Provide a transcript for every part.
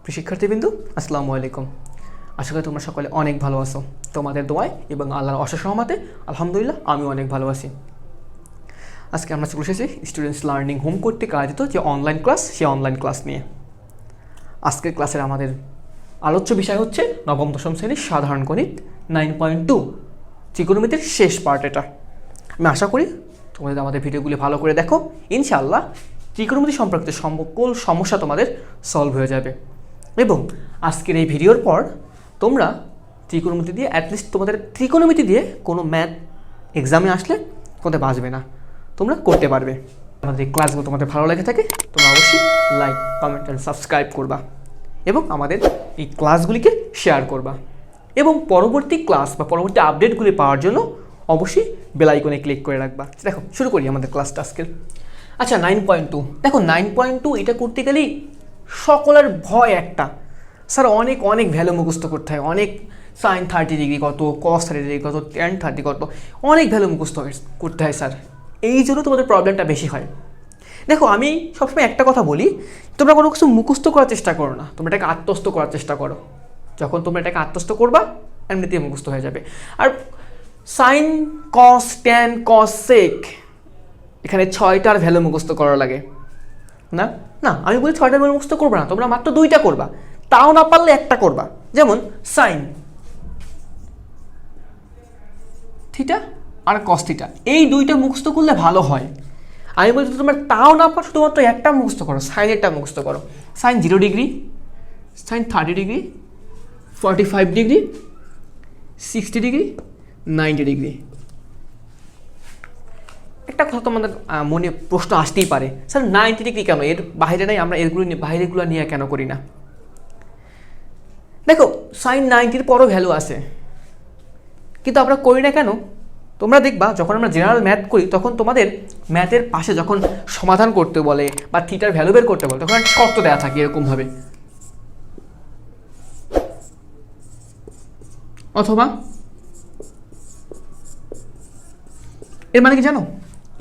প্রিয় শিক্ষার্থীবৃন্দ, আসসালামু আলাইকুম। আশা করি তোমরা সকলে অনেক ভালো আছো। তোমাদের দোয়ায় এবং আল্লাহর অশেষ রহমতে আলহামদুলিল্লাহ আমিও অনেক ভালো আছি। আজকে আমরা চলে এসেছি স্টুডেন্টস লার্নিং হোম কর্তৃক আয়োজিত যে অনলাইন ক্লাস, সেই অনলাইন ক্লাস নিয়ে। আজকের ক্লাসের আমাদের আলোচ্য বিষয় হচ্ছে নবম দশম শ্রেণীর সাধারণ গণিত 9.2 ত্রিকোণমিতির শেষ পার্ট। এটা আমি আশা করি তোমাদের আমাদের ভিডিওগুলি ভালো করে দেখো, ইনশাআল্লাহ ত্রিকোণমিতি সম্পর্কিত সকল সমস্যা তোমাদের সলভ হয়ে যাবে। এবং আজকের এই ভিডিওর পর তোমরা ত্রিকোণমিতি দিয়ে অ্যাটলিস্ট তোমাদের ত্রিকোণমিতি দিয়ে কোনো ম্যাথ এক্সামে আসলে তোমাদের বাঁচবে না, তোমরা করতে পারবে। আমাদের এই ক্লাসগুলো তোমাদের ভালো লেগে থাকে তোমরা অবশ্যই লাইক, কমেন্ট অ্যান্ড সাবস্ক্রাইব করবা এবং আমাদের এই ক্লাসগুলিকে শেয়ার করবা। এবং পরবর্তী ক্লাস বা পরবর্তী আপডেটগুলি পাওয়ার জন্য অবশ্যই বেল আইকনে ক্লিক করে রাখবা। দেখো শুরু করি আমাদের ক্লাসটা আজকের। আচ্ছা, 9.2 দেখো, 9.2 এটা করতে গেলেই সকলের ভয় একটা, স্যার অনেক অনেক ভ্যালু মুখস্থ করতে হয়, অনেক সাইন 30 ডিগ্রি কত, কস 30 ডিগ্রি কত, ট্যান 30 কত, অনেক ভ্যালু মুখস্থ করতে হয় স্যার। এই জন্য তোমাদের প্রবলেমটা বেশি হয়। দেখো আমি সবসময় একটা কথা বলি, তোমরা কোনো কিছু মুখস্থ করার চেষ্টা করো না, তোমরা এটাকে আত্মস্থ করার চেষ্টা করো। যখন তোমরা এটাকে আত্মস্থ করবা এমনিতেই মুখস্থ হয়ে যাবে। আর সাইন, কস, ট্যান, কস, সেক, এখানে 6টার ভ্যালু মুখস্থ করা লাগে না। না, আমি বলি 6টার ভ্যালু মুখস্থ করবা না, তোমরা মাত্র 2টা করবা, তাও না পারলে একটা করবা। যেমন সাইন থিটা আর কস থিটা, এই 2টা মুখস্থ করলে ভালো হয়। আমি বলছি তোমরা তাও না পারো, শুধুমাত্র একটা মুখস্থ করো, সাইনেরটা মুখস্থ করো। Sine 0 degree, sine 30 degree, 45 degree, 60 degree, 90 degree. একটা কথা তোমাদের মনে প্রশ্ন আসতেই পারে, স্যার 90 ডিগ্রি কেন, এর বাইরে নাই, আমরা এরগুলো বাইরেগুলো নিয়ে কেন করি না? দেখো সাইন 90-র পরও ভ্যালু আছে, কিন্তু আমরা করি না কেন? তোমরা দেখবা যখন আমরা জেনারেল ম্যাথ করি তখন তোমাদের ম্যাথের পাশে যখন সমাধান করতে বলে বা থিটার ভ্যালু বের করতে বলে তখন একটা শর্ত দেওয়া থাকে এরকমভাবে, অথবা এর মানে কি জানো?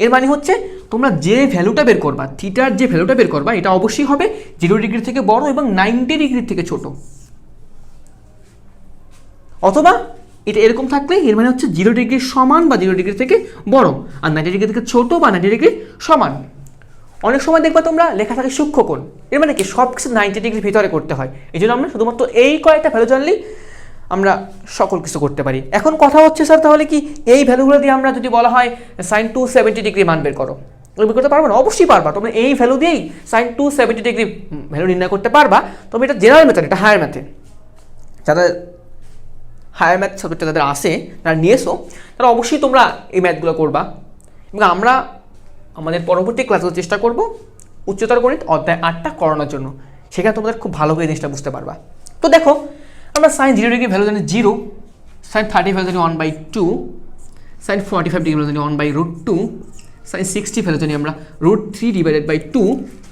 এর মানে হচ্ছে তোমরা যে ভ্যালুটা বের করবা, থিটার যে ভ্যালুটা বের করবা, এটা অবশ্যই হবে 0 ডিগ্রি থেকে বড় এবং 90 ডিগ্রি থেকে ছোট। অথবা এটা এরকম থাকলে এর মানে হচ্ছে 0 ডিগ্রি সমান বা 0 ডিগ্রি থেকে বড়, আর 90 ডিগ্রি থেকে ছোট বা 90 ডিগ্রি সমান। অনেক সময় দেখবা তোমরা লেখা থাকে সূক্ষ্মকোণ, এর মানে কি সব কিছু 90 ডিগ্রির ভিতরে করতে হয়। এই জন্য আমরা শুধুমাত্র এই কয়েকটা ভ্যালু জানলেই আমরা সকল কিছু করতে পারি। এখন কথা হচ্ছে স্যার তাহলে কি এই ভ্যালুগুলো দিয়ে আমরা যদি বলা হয় সাইন 270 ডিগ্রি মান বের করো, বের করতে পারবো না? অবশ্যই পারবা। তোমরা এই ভ্যালু দিয়েই সাইন 270 ডিগ্রি ভ্যালু নির্ণয় করতে পারবা। তবে এটা জেনারেল মেথড, এটা হায়ার ম্যাথে। যাদের হায়ার ম্যাথ সাবজেক্টটা যাদের আসে, যারা নিয়েছো, তারা অবশ্যই তোমরা এই ম্যাথগুলো করবা। এবং আমরা আমাদের পরবর্তী ক্লাসগুলো চেষ্টা করব উচ্চতর গণিত অধ্যায় 8টা করানোর জন্য, সেখানে তোমাদের খুব ভালো করে জিনিসটা বুঝতে পারবা। তো দেখো আমরা সাইন 0 ডিগ্রি ভ্যালু জানি 0, সাইন 30 ভ্যালু জানি 1/2, সাইন 45 ডিগ্রি ভ্যালু জানি 1/√2, সাইন 60 ভ্যালু জানি আমরা √3/2,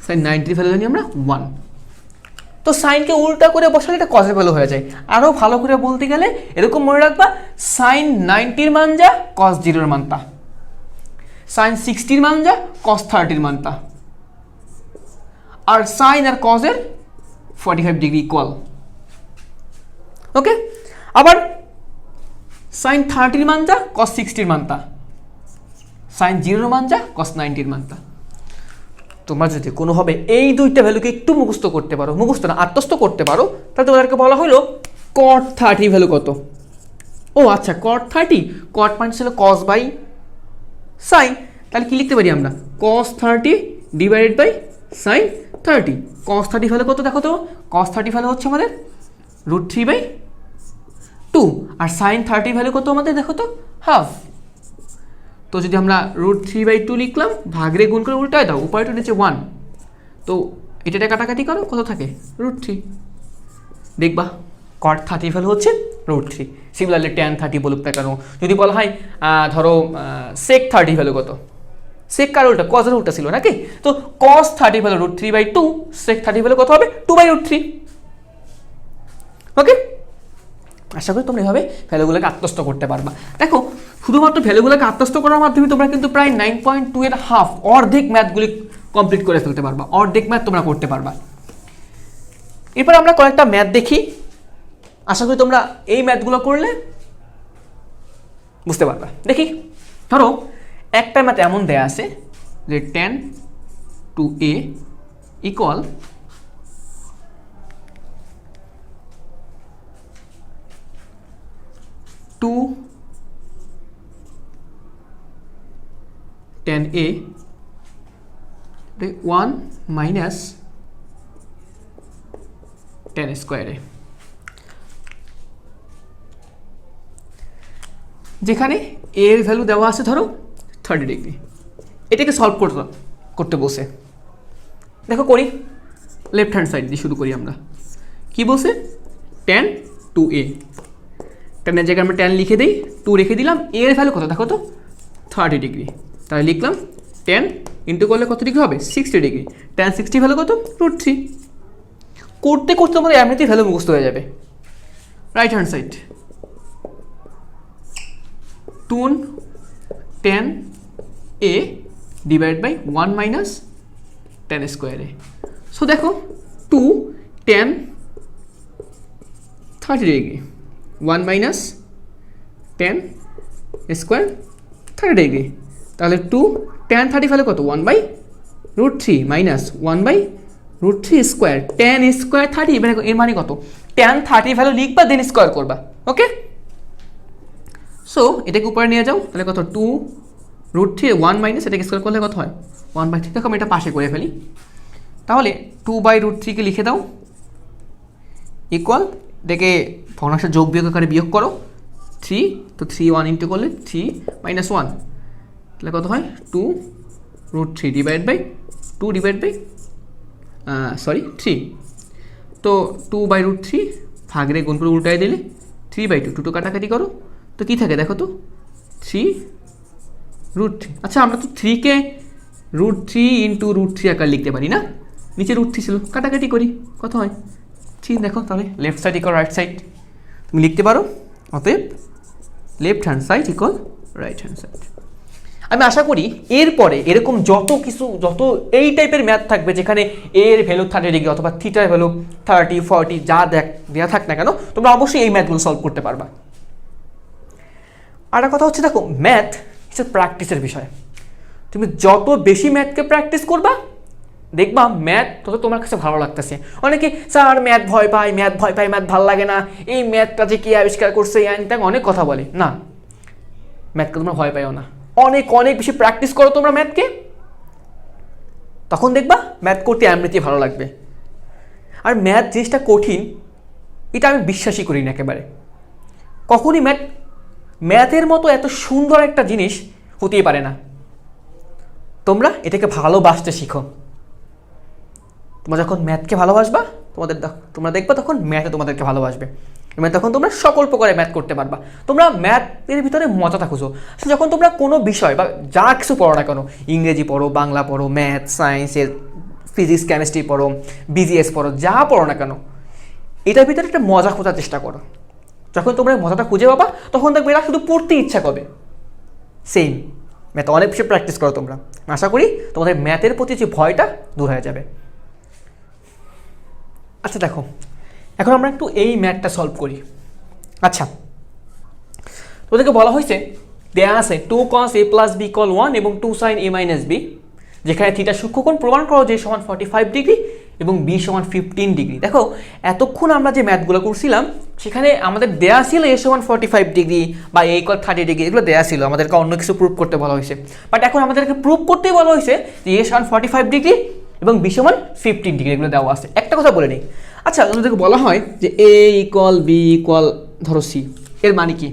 সাইন 90 ভ্যালু জানি আমরা 1। তো সাইনকে উল্টা করে বসালে এটা কসের ভ্যালু হয়ে যায়। আরও ভালো করে বলতে গেলে এরকম মনে রাখবা, সাইন 90-র মান যা কস 0-র মান তা, সাইন 60-র মান যা কস 30-র মান তা, আর সাইন আর কসের 45 ডিগ্রি ইকুয়াল। ওকে, আবার সাইন 30-র মান যা কস 60-র মান তা, সাইন 0-র মান যা কস 90-র মান তা। তোমরা যদি কোনোভাবে এই 2টা ভ্যালুকে একটু মুখস্থ করতে পারো, মুখস্থ না আত্মস্থ করতে পারো, তাহলে তোমাদেরকে বলা হলো কট 30 ভ্যালু কত? ও আচ্ছা, কট 30, কট মানে ছিল কস বাই সাইন, তাহলে কি লিখতে পারি আমরা? Cos 30 divided by sine 30। Cos 30 value কত দেখো তো? কস 30 ভ্যালু হচ্ছে আমাদের √3/2, আর সাইন 30 ভ্যালু কত আমাদের দেখো তো? হাফ। তো যদি আমরা √3/2 লিখলাম, ভাগরে গুণ করে উল্টায় দাও, উপায়টা নিচে 1, তো এটা কাটাকাটি করো, কত থাকে? √3। দেখবা কট 30 ভ্যালু হচ্ছে √3। সিমিলারলি ট্যান 30 বলুক না কেন, যদি বলা হয় ধরো সেক 30 ভ্যালু কত? সেক কার উল্টা? কজের উল্টা ছিল নাকি? তো কস 30 ভ্যালু √3/2, সেক 30 ভ্যালু কত হবে? 2/√3। ওকে, আশা করি তোমরা এভাবে ভ্যালুগুলোকে আত্মস্থ করতে পারবা। দেখো শুধুমাত্র ভ্যালুগুলোকে আত্মস্থ করার মাধ্যমে তোমরা কিন্তু প্রায় 9.2 এর হাফ, অর্ধেক ম্যাথগুলি কমপ্লিট করে ফেলতে পারবা, অর্ধেক ম্যাথ তোমরা করতে পারবা। এরপর আমরা কয়েকটা ম্যাথ দেখি, আশা করি তোমরা এই ম্যাথগুলো করলে বুঝতে পারবা। দেখি, ধরো একটা ম্যাথ এমন দেয়া আছে যে tan 2a equal to tan a 1 minus tan স্কোয়ারে, যেখানে a এর ভ্যালু দেওয়া আছে ধরো 30 ডিগ্রি। এটাকে সলভ করতে বসে দেখো করি, লেফট হ্যান্ড সাইড দিয়ে শুরু করি আমরা। কি বলছে? tan 2a, ট্যানের জায়গায় আমরা tan লিখে দিই, 2 রেখে দিলাম, a এর ভ্যালু কত দেখো তো 30 ডিগ্রি, তাহলে লিখলাম tan ইন্টু করলে কত ডিগ্রি হবে 60 ডিগ্রি, tan 60 ভ্যালু কত √3। করতে করতে তোমাদের এমনিতেই ভ্যালু মুখস্থ হয়ে যাবে। Right hand side 2 tan a divide by 1 minus tan স্কোয়ারে। সো দেখো 2 tan 30 degree 1 minus tan square 30 degree, তাহলে 2 tan 30 ভ্যালু কত 1 by √3 minus 1 by √3 square, tan square 30, এর মানে কত tan 30 ভ্যালু লিখবা দেন স্কোয়ার করবা। ওকে, সো এটাকে উপরে নিয়ে যাও, তাহলে কত 2 √3 1 মাইনাস এটাকে স্কোয়ার করলে কত হয় 1/3। দেখো আমি এটা পাশে করে ফেলি, তাহলে 2/√3 কে লিখে দাও ইকুয়াল, এটাকে ভগ্নাংশের যোগ বিয়োগ আকারে বিয়োগ করো 3, তো 3 1 ইন্টু করলে 3 মাইনাস 1, তাহলে কত হয় 2√3 ডিভাইড বাই 2 ডিভাইড বাই 3, তো 2/√3 ভাগরে গুণ করে উল্টায় দিলে 3/2, 2 কাটাকাটি করো, তো কী থাকে দেখো তো 3√3। আচ্ছা আমরা তো 3 কে √3 ইন্টু √3 আকার লিখতে পারি না, নিচে √3 ছিল, কাটাকাটি করি কত হয় 3। দেখো তাহলে left side equal right side তুমি লিখতে পারো, অতএব left hand side equal right hand side. আমি আশা করি এরপরে এরকম যত এই টাইপের ম্যাথ থাকবে যেখানে এর ভ্যালু 30 ডিগ্রি অথবা থিটার ভ্যালু 30 40 যা দেওয়া থাক না কেন, তোমরা অবশ্যই এই ম্যাথগুলো সলভ করতে পারবা। আর একটা কথা হচ্ছে দেখো, ম্যাথ হচ্ছে প্র্যাকটিসের বিষয়। তুমি যত বেশি ম্যাথকে প্র্যাকটিস করবা দেখবা ম্যাথ তত তোমার কাছে ভালো লাগতেছে। অনেকে স্যার ম্যাথ ভয় পায়, ম্যাথ ভালো লাগে না, এই ম্যাথটা যে কে আবিষ্কার করছে অনেক কথা বলে। না, ম্যাথকে তোমরা ভয় পাইও না, অনেক বেশি প্র্যাকটিস করো তোমরা ম্যাথকে, তখন দেখবা ম্যাথ করতে এমনিতেই ভালো লাগবে। আর ম্যাথ জিনিসটা কঠিন এটা আমি বিশ্বাসই করি না একেবারে। কখনই ম্যাথের মতো এত সুন্দর একটা জিনিস হতেই পারে না। তোমরা এটাকে ভালোবাসতে শিখো। তোমরা যখন ম্যাথকে ভালোবাসবা তোমরা দেখবা তখন ম্যাথে তোমাদেরকে ভালোবাসবে, এবং তখন তোমরা সকল প্রকারের ম্যাথ করতে পারবা। তোমরা ম্যাথের ভিতরে মজাটা খুঁজো। যখন তোমরা কোনো বিষয় বা যা কিছু পড়ো না কেন, ইংরেজি পড়ো, বাংলা পড়ো, ম্যাথ, সায়েন্সের ফিজিক্স, কেমিস্ট্রি পড়ো, বিজিএস পড়ো, যা পড়ো না কেন, এটার ভিতরে একটা মজা খোঁজার চেষ্টা করো। যখন তোমরা মজাটা খুঁজে পাবা তখন দেখবে এরা শুধু পড়তে ইচ্ছা করবে। সেম ম্যাথ অনেক বেশি প্র্যাকটিস করো তোমরা, আশা করি তোমাদের ম্যাথের প্রতি যে ভয়টা দূর হয়ে যাবে। আচ্ছা দেখো, এখন আমরা একটু এই ম্যাথটা সলভ করি। আচ্ছা, তোদেরকে বলা হয়েছে দেয়া আছে 2 cos a plus b equal 1 এবং 2 sin a minus b, যেখানে থিটা সূক্ষ্মকোণ প্রমাণ করো যে সমান 45 ডিগ্রি এবং b সমান 15 ডিগ্রি। দেখো এতক্ষণ আমরা যে ম্যাথগুলো করছিলাম সেখানে আমাদের দেয়া ছিল a সমান 45 ডিগ্রি বা a equal 30 ডিগ্রি, এগুলো দেয়া ছিল, আমাদেরকে অন্য কিছু প্রুভ করতে বলা হয়েছে। বাট এখন আমাদেরকে প্রুভ করতেই বলা হয়েছে যে a সমান 45 ডিগ্রি এবং b সমান 15 ডিগ্রি, এগুলো দেওয়া আছে। একটা কথা বলে নিই, আচ্ছা আমাদেরকে বলা হয় যে a ইকুয়াল b ইকুয়াল ধরো c, এর মানে কি?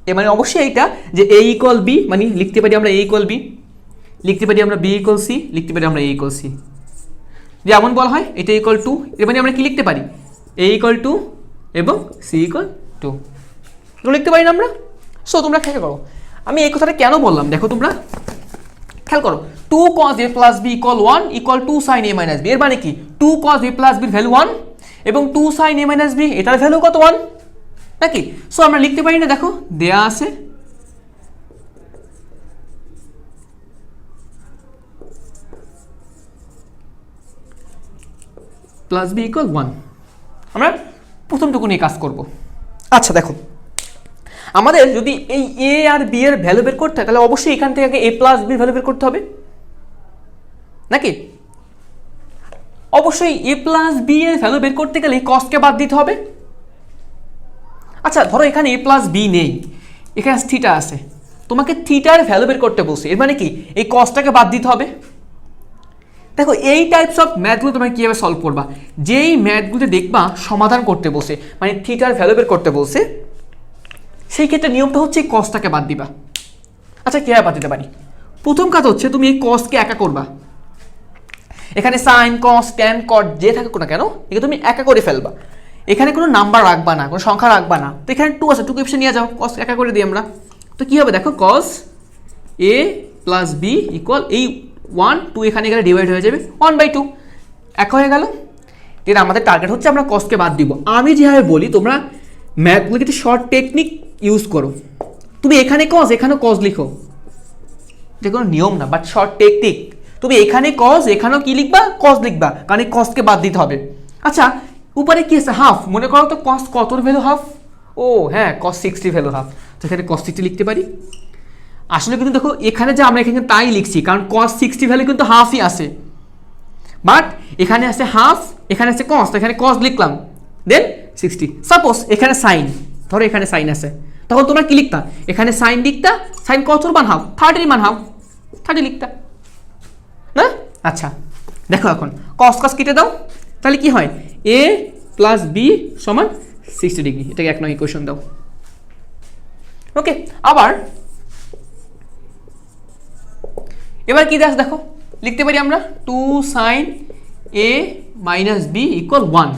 এর মানে অবশ্যই এইটা যে a ইকুয়াল b, মানে লিখতে পারি আমরা a ইকুয়াল b, লিখতে পারি আমরা b ইকুয়াল c, লিখতে পারি আমরা a ইকুয়াল c। যেমন বলা হয় এটা ইকুয়াল টু, এর মানে আমরা কি লিখতে পারি a ইকুয়াল টু এবং c ইকুয়াল টু, এগুলো লিখতে পারি না আমরা। সো তোমরা খেয়াল করো আমি এই কথাটা কেন বললাম, দেখো তোমরা খেয়াল করো 2 cos a plus b equal 1 equal 2 sin a minus b, এর মানে কি 2 cos a plus b এর ভ্যালু 1 এবং 2 sin a minus b এটার ভ্যালু কত 1 নাকি? সো আমরা লিখতে পারি না, দেখো দেয়া আছে প্লাস b ইকুয়াল 1, আমরা প্রথমটুকু নিয়ে কাজ করব। আচ্ছা দেখো, আমাদের যদি এই এ আর বি এর ভ্যালু বের করতে হয় তাহলে অবশ্যই এখান থেকে আগে এ প্লাস বি ভ্যালু বের করতে হবে নাকি? অবশ্যই এ প্লাস বি এর ভ্যালু বের করতে গেলে কসকে বাদ দিতে হবে। আচ্ছা ধরো এখানে এ প্লাস বি নেই, এখানে থিটা আছে, তোমাকে থিটার ভ্যালু বের করতে বলছে, এর মানে কি এই কসটাকে বাদ দিতে হবে। দেখো এই টাইপস অফ ম্যাথগুলো তোমরা কীভাবে সলভ করবা, যেই ম্যাথগুলো দেখবা সমাধান করতে বসে মানে থিটার ভ্যালু বের করতে বলছে, সেই ক্ষেত্রে নিয়মটা হচ্ছে এই কসটাকে বাদ দিবা। আচ্ছা কীভাবে বাদ দিতে পারি? প্রথম কাজ হচ্ছে তুমি এই কসকে একা করবা। এখানে সাইন কস ট্যান কট যে থাকুক না কেন একে তুমি একা করে ফেলবা, এখানে কোনো নাম্বার রাখবা না, কোনো সংখ্যা রাখবা না। তো এখানে 2 আছে, 2 কে নিয়ে যাও, কস একা করে দিই আমরা। তো কী হবে দেখো, কস এ প্লাস বি ইকুয়াল এই 1 2 এখানে গেলে ডিভাইড হয়ে যাবে 1/2, একা হয়ে গেল। এটা আমাদের টার্গেট হচ্ছে আমরা কসকে বাদ দিব। আমি যেভাবে বলি তোমরা ম্যাথগুলোকে একটু শর্ট টেকনিক ইউজ করো। তুমি এখানে কস এখানেও কস লিখো, যে কোনো নিয়ম না, বাট শর্ট টেকনিক। তুমি এখানে কস এখানেও কি লিখবা, কস লিখবা, কারণ এই কসকে বাদ দিতে হবে। আচ্ছা উপরে কি আছে, হাফ, মনে করো তো কস কতর ভ্যালু হাফ, ও হ্যাঁ কস 60 ভ্যালু হাফ, তো এখানে কস 60 লিখতে পারি। আসলে কিন্তু দেখো এখানে যে আমরা এখানে তাই লিখছি, কারণ কস 60 ভ্যালু কিন্তু হাফই আছে, বাট এখানে আছে হাফ, এখানে আছে কস, তো এখানে কস লিখলাম, দেন 60। সাপোজ এখানে সাইন, ধরো এখানে সাইন আছে, তখন তোমরা কি লিখতা, এখানে সাইন লিখতা, সাইন কতর মান হাফ, 30 মান হাফ, 30 লিখতা না। আচ্ছা দেখো এখন কস কস কেটে দাও, তাহলে কি হয়, এ প্লাস বি সমান 60 ডিগ্রি, এটাকে 1 নং ইকুয়েশন দাও। ওকে, আবার এবার কি দাস দেখো, লিখতে পারি আমরা 2 সাইন এ মাইনাস বি ইকুয়াল 1।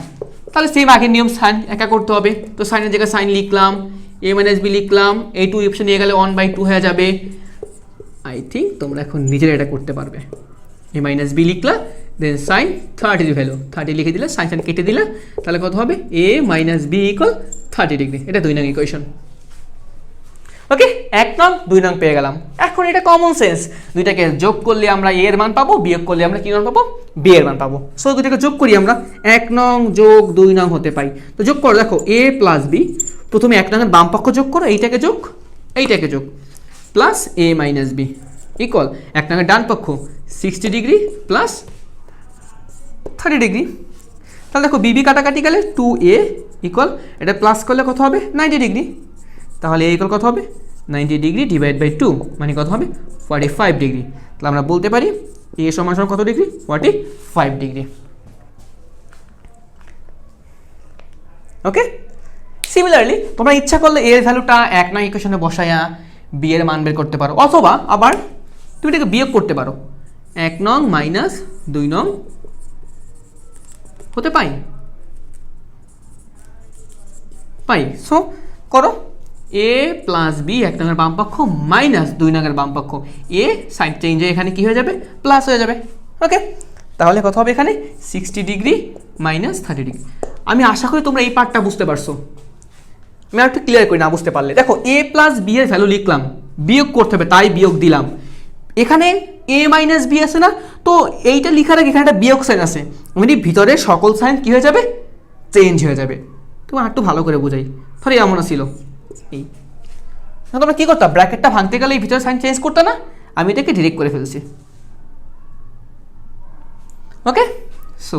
তাহলে সেম আগের নিয়ম, সাইন একা করতে হবে, তো সাইনের জায়গায় সাইন লিখলাম, এ মাইনাস বি লিখলাম, এই 2 অপশন নিয়ে গেলে 1/2 হয়ে যাবে। আই থিঙ্ক তোমরা এখন নিজেরা এটা করতে পারবে। এ মাইনাস বি লিখলা, দেন সাইন 30 ভ্যালু 30 লিখে দিলে, সাইন সাইন কেটে দিলা, তাহলে কত হবে, এ মাইনাস বি ইকুয়াল 30 ডিগ্রি। এটা 2 নং ইকুয়েশন। ওকে, 1 নং 2 নং পেয়ে গেলাম। এখন এটা কমন সেন্স, দুইটাকে যোগ করলে আমরা এ এর মান পাবো, বিয়োগ করলে আমরা কি মান পাবো, বি এর মান পাবো। সো দুইটাকে যোগ করি আমরা, 1 নং যোগ 2 নং হতে পাই। তো যোগ করো, দেখো এ প্লাস বি, প্রথমে 1 নংয়ের বাম পক্ষ যোগ করো, এইটাকে যোগ এইটাকে যোগ, প্লাস এ মাইনাস বি ইকুয়াল 1 নংয়ের ডান পক্ষ 60 ডিগ্রি প্লাস 30 ডিগ্রি। তাহলে দেখো বিবি কাটাকাটি গেলে 2a ইকুয়াল, এটা প্লাস করলে কত হবে, 90 ডিগ্রি। তাহলে এ ইকুয়াল কত হবে, 90 ডিগ্রি ডিভাইড বাই 2 মানে কত হবে, 45 ডিগ্রি। তাহলে আমরা বলতে পারি এ সমান সমান কত ডিগ্রি, 45 ডিগ্রি। ওকে, সিমিলারলি তোমরা ইচ্ছা করলে এর ভ্যালুটা 1 নং ইকুয়েশনে বসায়া বি এর মান বের করতে পারো, অথবা আবার তুমি এটাকে বিয়োগ করতে পারো, 1 নং মাইনাস 2 নং হতে পাই। সো করো, এ প্লাস বি 1 নংয়ের বাম পক্ষ মাইনাস 2 নংয়ের বাম পক্ষ, এ সাইন চেঞ্জ হয়ে এখানে কি হয়ে যাবে, প্লাস হয়ে যাবে। ওকে, তাহলে কত হবে এখানে, 60 ডিগ্রি মাইনাস 30 ডিগ্রি। আমি আশা করি তোমরা এই পার্টটা বুঝতে পারছো। আমি আর একটু ক্লিয়ার করি না বুঝতে পারলে। দেখো এ প্লাস বি এর ভ্যালু লিখলাম, বিয়োগ করতে হবে তাই বিয়োগ দিলাম। এখানে এ মাইনাস বি আছে না, তো এইটা লিখার আগে এখানে একটা বিয়োগ সাইন আছে, মানে ভিতরে সকল সাইন কি হয়ে যাবে, চেঞ্জ হয়ে যাবে। তুমি আর একটু ভালো করে বোঝাই, ধরো এমন ছিল এই, তোমরা কি করতা, ব্র্যাকেটটা ভাঙতে গেলে এই ভিতরে সাইন চেঞ্জ করতে না, আমি এটাকে ডিরেক্ট করে ফেলছি। ওকে, সো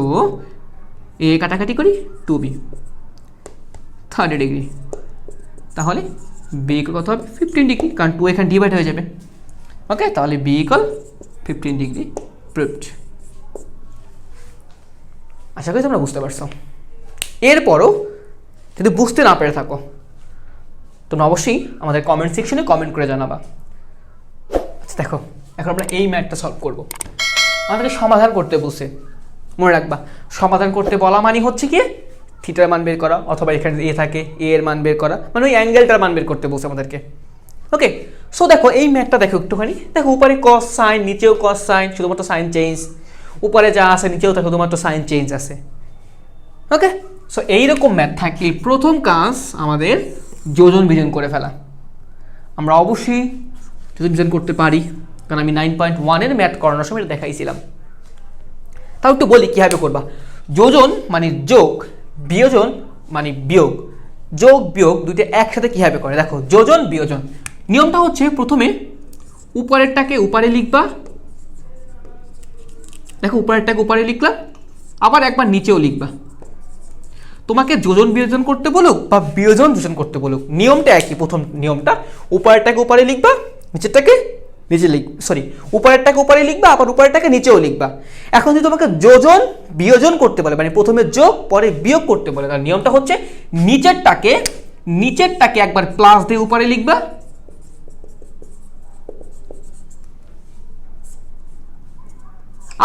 এ কাটাকাটি করি, 2b 30 ডিগ্রি, তাহলে বি কত হবে, 15 ডিগ্রি, কারণ 2 এখানে ডিভাইড হয়ে যাবে। ওকে, তাহলে বি ইকুয়াল 15 ডিগ্রি প্রুভড। আশা করি তোমরা বুঝতে পারছো। এরপরও যদি বুঝতে না পেরে থাকো তোমরা অবশ্যই আমাদের কমেন্ট সেকশনে কমেন্ট করে জানাবা। আচ্ছা দেখো, এখন আমরা এই ম্যাথটা সলভ করব। আমাদেরকে সমাধান করতে বলছে, মনে রাখবা সমাধান করতে বলা মানে হচ্ছে কি, থিটার মান বের করা, অথবা এখানে এ থাকে এ এর মান বের করা, মানে ওই অ্যাঙ্গেলটার মান বের করতে বলছে আমাদেরকে। ওকে, সো দেখো এই ম্যাথটা দেখো একটুখানি, দেখো উপরে কস সাইন, নিচেও কস সাইন, শুধুমাত্র সাইন চেঞ্জ, উপরে যা আছে নিচেও তা শুধুমাত্র সাইন চেঞ্জ আছে। ওকে, সো এইরকম ম্যাথ থাকলে প্রথম কাজ আমাদের যোজন বিজন করে ফেলা। আমরা অবশ্যই যোজন বিজন করতে পারি, কারণ আমি 9.1 এর ম্যাথ করানোর সময় দেখাইছিলাম। তাও একটু বলি কীভাবে করবা। যোজন মানে যোগ বিয়োজন মানে বিয়োগ, যোগ বিয়োগ দুইটা একসাথে কীভাবে করে দেখো, যোজন বিয়োজন নিয়মটা হচ্ছে প্রথমে উপরেরটাকে উপরে লিখবা, দেখো উপরেরটাকে উপরে লিখলাম, আবার একবার নিচেও লিখবা। তোমাকে যোজন বিয়োজন করতে বলুক বা বিয়োজন যোজন করতে বলুক, নিয়মটা একই। প্রথম নিয়মটা উপরেরটাকে উপরে লিখবা, নিচেরটাকে নিচে উপরেরটাকে উপরে লিখবা, আবার উপরেরটাকে নিচেও লিখবা। এখন যদি তোমাকে যোজন বিয়োজন করতে বলে, মানে প্রথমে যোগ পরে বিয়োগ করতে বলে, তার নিয়মটা হচ্ছে নিচেরটাকে একবার প্লাস দিয়ে উপরে লিখবা,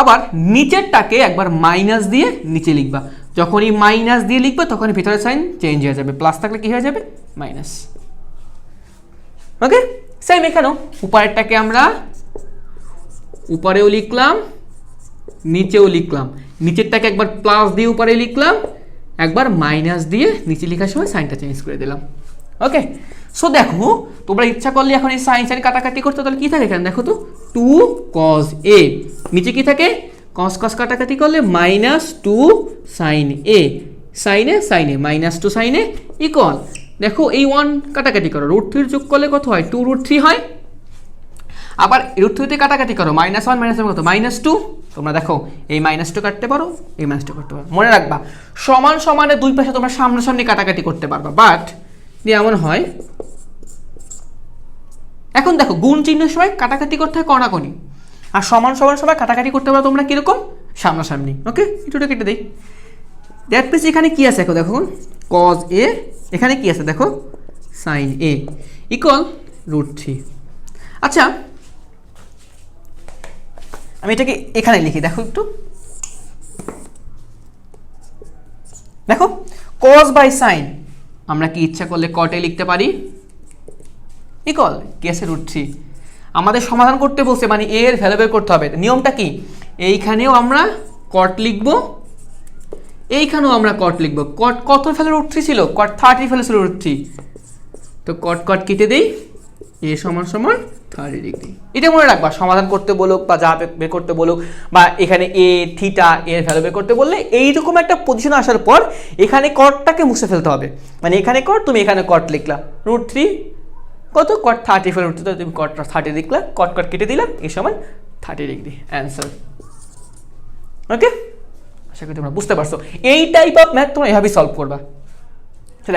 আবার নিচেরটাকে একবার মাইনাস দিয়ে নিচে লিখবা। যখনই মাইনাস দিয়ে লিখবে তখনই ভিতরের সাইন চেঞ্জ হয়ে যাবে, প্লাস থাকলে কি হয়ে যাবে, মাইনাস। ওকে, সেম এখানেও উপরেরটাকে আমরা উপরেও লিখলাম, নিচেও লিখলাম, নিচেরটাকে একবার প্লাস দিয়ে উপরে লিখলাম, একবার মাইনাস দিয়ে নিচে লেখার সময় সাইনটা চেঞ্জ করে দিলাম। ওকে, সো দেখো তোমরা ইচ্ছা করলে এখন এই সাইন সাইন কাটাকাটি করতে, তাহলে কি থাকে এখানে দেখো তো, 2 cos a, নিচে কি থাকে, cos cos কাটাকাটি করলে -2 sin a, sin a -2 sin a equal, দেখো এই 1 কাটাকাটি করো, √3 যোগ করলে কত হয়, 2√3 হয়। আবার √3 তে কাটাকাটি করো, -1 -1 কত, -2। তোমরা দেখো এই -2 কাটতে পারো, এই -2 কাটতে পারো। মনে রাখবা সমান সমানে দুই পাশে তোমরা সামনাসামনি কাটাকাটি করতে পারবা, বাট যদি এমন হয়, এখন দেখো গুণ চিহ্নের সময় কাটাকাটি করতে হয় কণাকণি, আর সমান সমান সময় কাটাকাটি করতে পারো তোমরা কিরকম, সামনাসামনি। ওকে, একটুটা কেটে দিই। দ্যাট মিনস এখানে কি আছে দেখো, cos a, এখানে কি আছে দেখো, sin a ইকুয়াল √3। আচ্ছা আমি এটাকে এখানে লিখি, দেখো একটু, দেখো cos বাই sin আমরা কি ইচ্ছা করলে cot a লিখতে পারি, ইকুয়াল কি আছে, √3। আমাদের সমাধান করতে বলছে, মানে a এর ভ্যালু বের করতে হবে। নিয়মটা কি, এইখানেও আমরা cot লিখব, এইখানেও আমরা cot লিখব। cot কত ভ্যালু, √3 ছিল, cot 30 ভ্যালু ছিল √3, তো cot কেটে দেই, a সমান সমান 30 ডিগ্রি। এটা মনে রাখবা, সমাধান করতে বলুক বা যা বের করতে বলুক, বা এখানে a থিটা এর ভ্যালু বের করতে বললে এইরকম একটা পজিশন আসার পর এখানে cotটাকে মুছে ফেলতে হবে। মানে এখানে cot, তুমি এখানে cot লিখলা, √3 কত, cot 30 ফেলে √3, তুমি cot 30 লিখলা, cot কেটে দিলাম, এই সমান 30 ডিগ্রি, অ্যান্সার। ওকে, আশা করি তোমরা বুঝতে পারছো। এই টাইপ অফ ম্যাথ তোমরা এভাবেই সলভ করবা।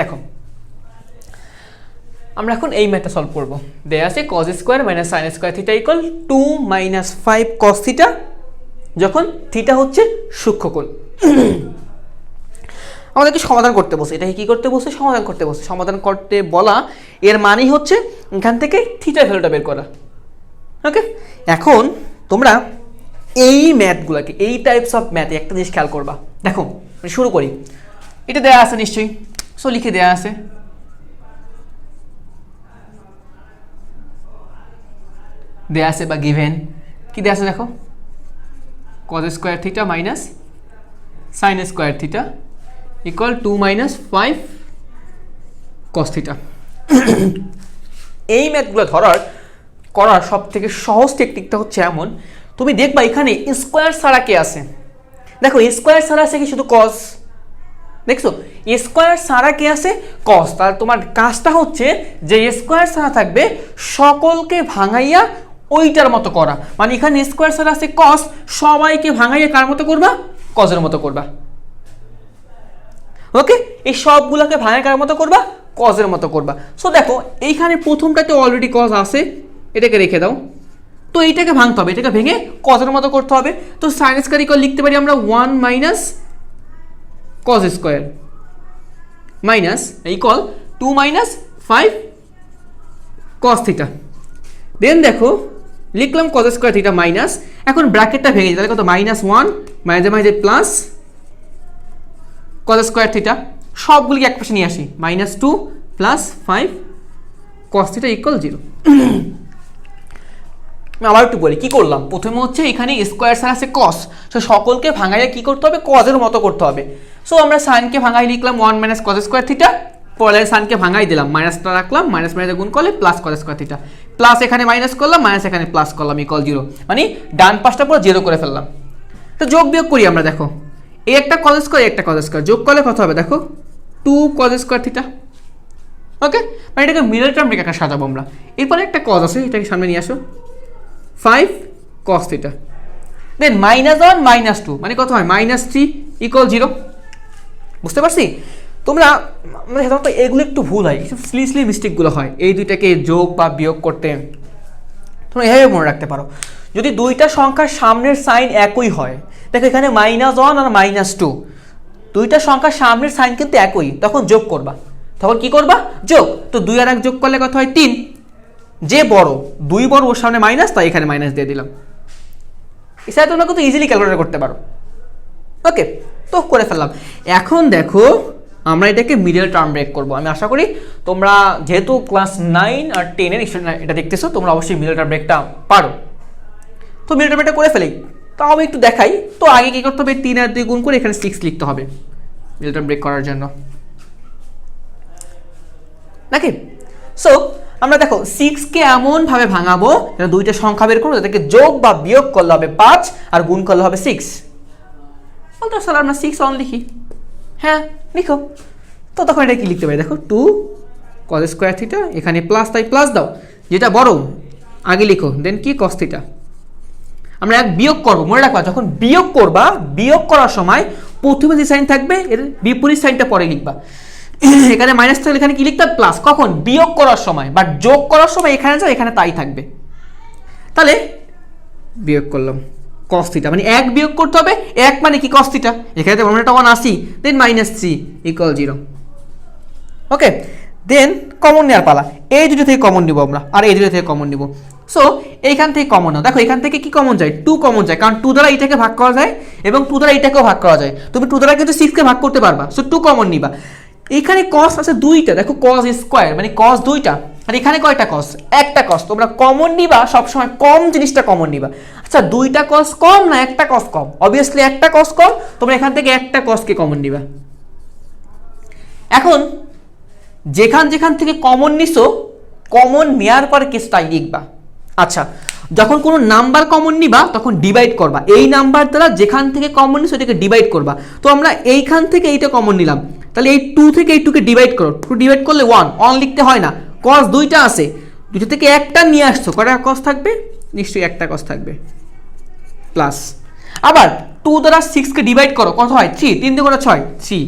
দেখো আমরা এখন এই ম্যাথটা সলভ করব। দেয়া আছে cos square minus sin square theta equal 2 - 5 cos theta, যখন থিটা হচ্ছে সূক্ষ্মকোণ। আমাদেরকে সমাধান করতে বসে, এটাকে কি করতে বসে, সমাধান করতে বসে। সমাধান করতে বলা এর মানেই হচ্ছে এখান থেকে থিটার ভ্যালুটা বের করা। ওকে, এখন তোমরা এই ম্যাথগুলোকে, এই টাইপস অফ ম্যাথে একটা জিনিস খেয়াল করবা। দেখো শুরু করি, এটা দেয়া আছে নিশ্চয়ই, সো লিখে দেয়া আছে, দেয়া আছে বা গিভেন কি দেয়া আছে দেখো, cos square theta minus sin square theta equal 2 - 5 cos theta. এই ম্যাথগুলো করার সব থেকে সহজ টেকনিকটা হচ্ছে এমন, তুমি দেখবা এখানে স্কয়ার ছাড়া কে আছে, দেখো স্কয়ার ছাড়া আছে কি, শুধু cos, দেখছো স্কয়ার ছাড়া কে আছে, cos। তাহলে তোমার কাজটা হচ্ছে যে স্কয়ার ছাড়া থাকবে সকলকে ভাঙাইয়া ওইটার মতো করা। মানে এখানে স্কয়ার ছাড়া আছে cos, সবাইকে ভাঙাইয়া কার মতো করবা, cos এর মতো করবা। ওকে, এই সবগুলোকে ভাঙায় কার মতো করবা, cos এর মতো করবা। সো দেখো এইখানে প্রথমটাতে অলরেডি cos আছে, এটাকে রেখে দাও, তো এইটাকে ভাঙতে হবে, এটাকে ভেঙে cos এর মতো করতে হবে। তো sin স্কয়ার ইকুয়াল লিখতে পারি আমরা 1 - cos square minus equal 2 - 5 cos theta. Then দেখো লিখলাম cos স্কয়ার থিটা মাইনাস, এখন ব্র্যাকেটটা ভেঙে দিই, তাহলে কত, -1 মাঝে মাঝে প্লাস cos স্কয়ার থিটা, সবগুলিকে এক পাশে নিয়ে আসি, -2 + 5 cos থিটা ইকুয়াল 0। আমি আবার একটু বলি কি করলাম, প্রথমে হচ্ছে এখানে স্কয়ার ছাড়া আছে cos, সো সকলকে ভাঙাইয়া কি করতে হবে, cos এর মতো করতে হবে। সো আমরা সাইনকে ভাঙাই লিখলাম 1 - cos স্কয়ার থিটা, পরে সাইনকে ভাঙাই দিলাম, মাইনাসটা রাখলাম, মাইনাস মাইনাসে গুণ করলে plus cos square theta, plus এখানে মাইনাস করলাম, মাইনাস এখানে প্লাস করলাম, ইকুয়াল 0। মানে ডান পাশটা পুরো 0 করে ফেললাম। তো যোগ বিয়োগ করি আমরা, দেখো এই একটা কজ স্কোয়ার, একটা কজ স্কোয়ার যোগ করলে কত হবে দেখো, 2 কজ স্কোয়ার থিটা। ওকে, মানে এটাকে মিডল টার্ম রেখে একটা সাজাবো আমরা। এরপরে একটা কজ আছে, এটাকে সামনে নিয়ে আসো, 5 কজ থিটা। দেন -1 -2 মানে কত হয়, -3 = 0। বুঝতে পারছি? তোমরা মানে সাধারণত এগুলো একটু ভুল হয়, স্লি মিস্টেকগুলো হয় এই দুইটাকে যোগ বা বিয়োগ করতে। তোমরা এভাবে মনে রাখতে পারো, যদি দুইটা সংখ্যার সামনের সাইন একই হয়, দেখো এখানে -1 আর -2, দুইটা সংখ্যার সামনের সাইন কিন্তু একই, তখন যোগ করবা। তখন কি করবা, যোগ। তো 2 আর 1 যোগ করলে কত হয়, 3। যে বড় 2 বড়, ওর সামনে মাইনাস, তাই এখানে মাইনাস দিয়ে দিলাম। এছাড়া তোমরা কিন্তু ইজিলি ক্যালকুলেট করতে পারো। ওকে, তো করে ফেললাম। এখন দেখো আমরা এটাকে মিডল টার্ম ব্রেক করব। আমি আশা করি তোমরা যেহেতু ক্লাস 9 আর 10-এর স্টুডেন্ট এটা দেখতেছো, তোমরা অবশ্যই মিডল টার্ম ব্রেকটা পারো। তো মিডল টার্ম ব্রেকটা করে ফেলি, তাও আমি একটু দেখাই। তো আগে কি করতে হবে, 3 আর 2 গুণ করে এখানে 6 লিখতে হবে মিডল টার্ম ব্রেক করার জন্য, নাকি? সো আমরা দেখো 6কে এমনভাবে ভাঙাবো যেন দুইটা সংখ্যা বের করবো, যাদেরকে যোগ বা বিয়োগ করলে হবে 5 আর গুণ করলে হবে 6। বলতো স্যার আমরা 6 অন লিখি, হ্যাঁ লিখো। তো তখন এটা কি লিখতে পারি দেখো, 2 কজ স্কোয়ার থিটা, এখানে প্লাস, তাই প্লাস দাও, যেটা বড় আগে লিখো, দেন কি কস থিটা। আমরা এক বিয়োগ করবো, মনে রাখবা যখন বিয়োগ করবা, বিয়োগ করার সময় প্রথমে যে সাইন থাকবে এর বিপরীত সাইনটা পরে লিখবা। এখানে মাইনাস থাকলে এখানে কি লিখতে হবে, প্লাস। কখন, বিয়োগ করার সময় বা যোগ করার সময় এখানে যাও, এখানে তাই থাকবে। তাহলে বিয়োগ করলাম cos থিটা, মানে 1 বিয়োগ করতে হবে, 1 মানে কি cos থিটা, এখানে তো একটা 1 আসি, দেন -3 = 0। ওকে, দেন কমন নেওয়ার পালা। এই দুটো থেকে কমন নিব আমরা, আর এই দুটো থেকে কমন নিব। সো এইখান থেকে কমন নাও, দেখো এখান থেকে কি কমন যায়, 2 কমন যায়, কারণ 2 দ্বারা এইটাকে ভাগ করা যায় এবং 2 দ্বারা এইটাকেও ভাগ করা যায়। তুমি 2 দ্বারা কিন্তু 6কে ভাগ করতে পারবা, সো 2 কমন নিবা। এখানে cos আছে 2টা, দেখো cos স্কয়ার মানে cos 2টা, আর এখানে কয়টা cos, একটা cos। তোমরা কমন নিবা, সবসময় কম জিনিসটা কমন নিবা। আচ্ছা 2টা cos কম না একটা cos কম, অবভিয়াসলি একটা cos কম, তোমরা এখান থেকে একটা cos কে কমন নিবা। এখন যেখান থেকে কমন নিছো, কমন নেওয়ার পরে কেসটাই লিখবা। আচ্ছা যখন কোনো নাম্বার কমন নিবা তখন ডিভাইড করবা, এই নাম্বার দ্বারা যেখান থেকে কমন নিছো এটাকে ডিভাইড করবা। তো আমরা এইখান থেকে এইটা কমন নিলাম, তাহলে এই 2 থেকে এই 2কে ডিভাইড করো, 2 ডিভাইড করলে 1 লিখতে হয় না, cos 2টা আছে, 2 থেকে একটা নিয়ে আসছো, কয়টা cos থাকবে, নিশ্চয়ই একটা cos থাকবে, প্লাস। আবার 2 দ্বারা 6কে ডিভাইড করো, কত হয়, 3, 3 দিয়ে 6, 3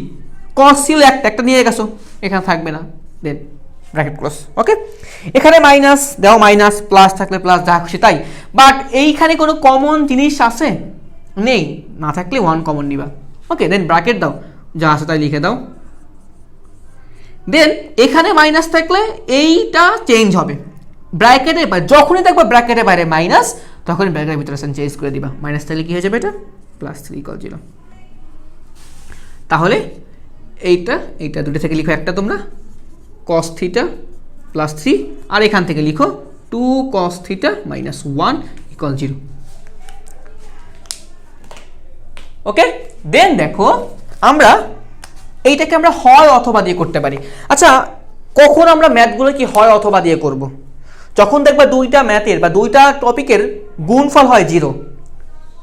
cos ছিল একটা নিয়ে গেছো, এখানে থাকবে না, দেন ব্র্যাকেট ক্লোজ। ওকে, এখানে মাইনাস দাও, মাইনাস, প্লাস থাকলে প্লাস, যা খুশি তাই। বাট এইখানে কোনো কমন জিনিস আছে, নেই, না থাকলে 1 কমন নিবা। ওকে, দেন ব্র্যাকেট দাও, যা আছে তাই লিখে দাও। দেন এখানে মাইনাস থাকলে এইটা চেঞ্জ হবে, ব্র্যাকেটের বাইরে যখনই দেখবা ব্র্যাকেটের বাইরে মাইনাস, তখনই ব্র্যাকেটের ভিতরে চেঞ্জ করে দিবা। মাইনাস থাকলে কি হয়ে যাবে, এটা +3 = 0। তাহলে এইটা দুটো থেকে লিখো একটা তোমরা, cos θ +3, আর এখান থেকে লিখো 2 cos θ - 1 = 0। ওকে, দেন দেখো আমরা এইটাকে আমরা হয় অথবা দিয়ে করতে পারি। আচ্ছা কখন আমরা ম্যাথগুলো কি হয় অথবা দিয়ে করব, যখন দেখবা দুইটা ম্যাথের বা দুইটা টপিকের গুণফল হয় 0,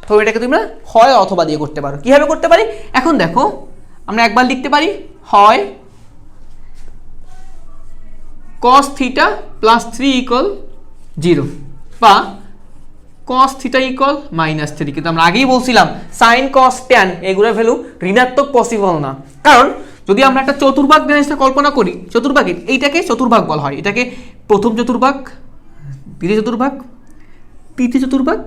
তো এটাকে তোমরা হয় অথবা দিয়ে করতে পারো। কিভাবে করতে পারি, এখন দেখো আমরা একবার লিখতে পারি হয় cos θ +3 = 0 বা cos θ = -3। কিন্তু আমরা আগেই বলছিলাম sin cos tan এগুলোর ভ্যালু ঋণাত্মক পসিবল না, কারণ যদি আমরা একটা চতুর্ভাগ জিনিসটা কল্পনা করি, চতুর্ভাগের এইটাকে চতুর্ভাগ বলা হয়, এটাকে প্রথম চতুর্ভাগ, দ্বিতীয় চতুর্ভাগ, তৃতীয় চতুর্ভাগ,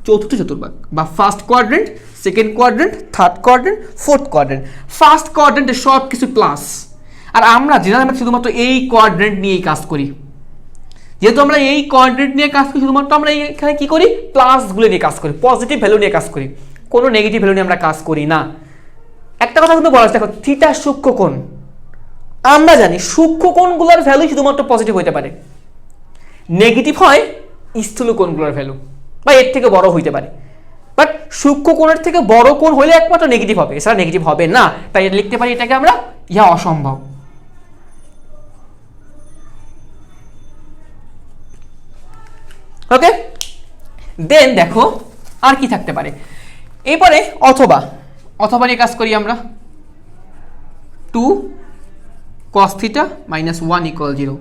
চতুর্থ চতুর্ভাগ, বা first quadrant, second quadrant, third quadrant, fourth quadrant. First কোয়াড্রেন্টে সব কিছু প্লাস, আর আমরা জেনারেলি শুধুমাত্র এই কোয়াড্রেন্ট নিয়েই কাজ করি। যেহেতু আমরা এই কোয়াড্রেন্ট নিয়ে কাজ করি, শুধুমাত্র আমরা এখানে কি করি, প্লাসগুলো নিয়ে কাজ করি, পজিটিভ ভ্যালু নিয়ে কাজ করি, কোনো নেগেটিভ ভ্যালু নিয়ে আমরা কাজ করি না। একটা কথা কিন্তু বলা, দেখো থিটা সূক্ষ্ম কোণ, আমরা জানি সূক্ষ্ম কোণগুলোর ভ্যালু শুধুমাত্র পজিটিভ হতে পারে, নেগেটিভ হয় স্থূল কোণগুলোর ভ্যালু, বা এর থেকে বড় হইতে পারে। বাট সূক্ষ্ম কোণের থেকে বড় কোণ হলে একমাত্র নেগেটিভ হবে, এছাড়া নেগেটিভ হবে না। তাই লিখতে পারি এটাকে আমরা ইহা অসম্ভব। ওকে, দেন দেখো আর কি থাকতে পারে, এরপরে অথবা অথবা নিয়ে কাজ করি আমরা, 2 cos থিটা মাইনাস 1 ইকুয়াল 0।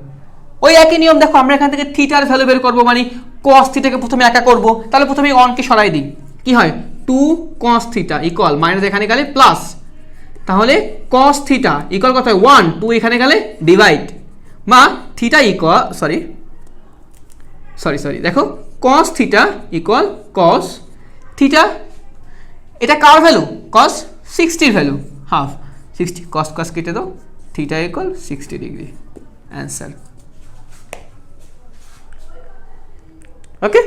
ওই একই নিয়ম দেখো, আমরা এখান থেকে থিটার ভ্যালু বের করবো, মানে cos থিটাকে প্রথমে একা করবো, তাহলে প্রথমে 1কে সরাই দিই, কি হয় 2 cos থিটা ইকুয়াল মাইনাস এখানে গেলে প্লাস, তাহলে cos থিটা ইকুয়াল কত হয় 1, 2 এখানে গেলে ডিভাইড, বা থিটা ইকুয়াল সরি দেখো cos theta equal cos theta, এটা কার value cos 60 value, half 60 cos কেটে দাও, theta equal 60 degree, answer. Okay,